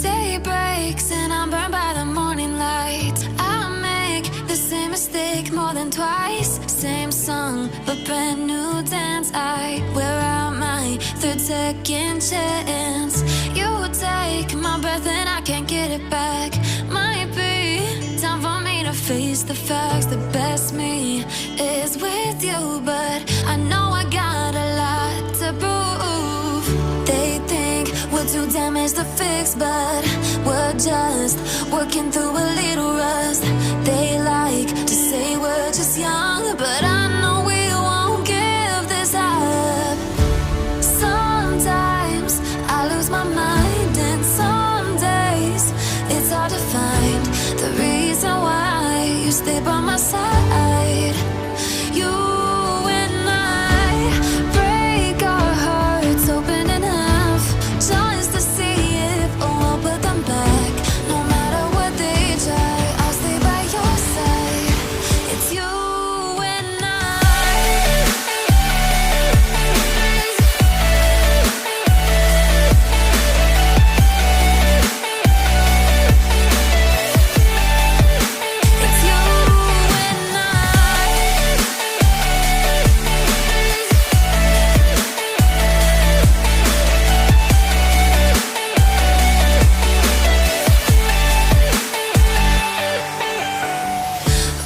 Day breaks and I'm burned by the morning light. I make the same mistake more than twice. Same song, but brand new dance. I wear out my third second chance. You take my breath and I can't get it back. Might be time for me to face the facts. The best me is with you, but I know I got a lot to prove. They think we're too damaged to fix, but we're just working through a little rust. They like to say we're just young, but I know we won't give this up. Sometimes I lose my mind, and some days it's hard to find the reason why you stay by my side. You and I break our hearts open in half, just to see if we'll put them back. No matter what they try, I'll stay by your side. It's you and I. It's you and I.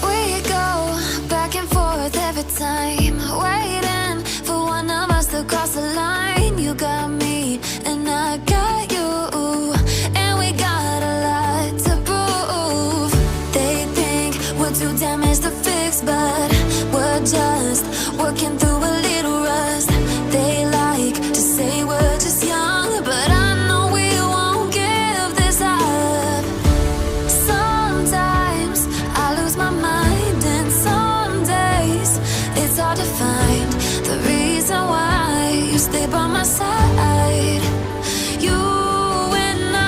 We go back and forth every time, waiting for one of us to cross the line. You got me and I got you, and we got a lot to prove. They think we're too damaged to fix, but we're just working through a little rust. They like to say we're just young, but I know we won't give this up. Sometimes I lose my mind, and some days it's hard to find the reason why you stay by my side. You and I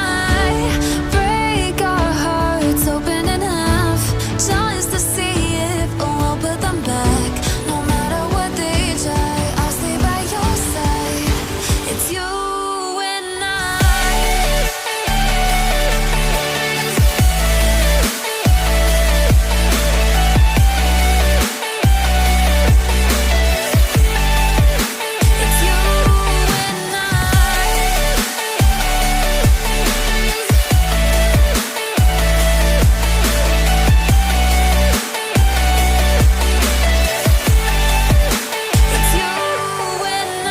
break our hearts open in half, just to see if we'll put them back. No matter what they try, I'll stay by your side. It's you and I. It's you and I. It's you and I.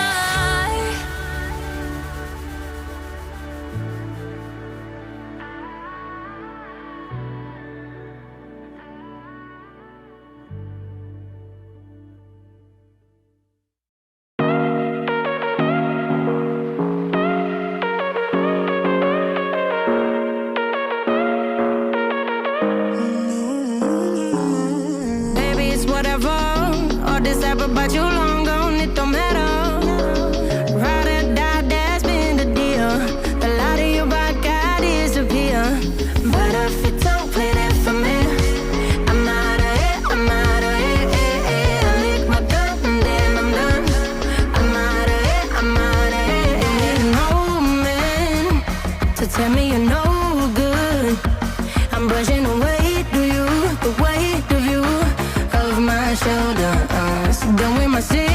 Baby, it's whatever. All this ever about you long gone, it don't matter. Ride or die, that's been the deal. The light of your rock got disappear. But if you don't play that for me, I'm out of it, I'm out of it. I lick my gun and then I'm done. I'm out of it, I'm out of it. No man to tell me you're no good. I'm brushing away the weight of you, of my shoulders. Done with my city.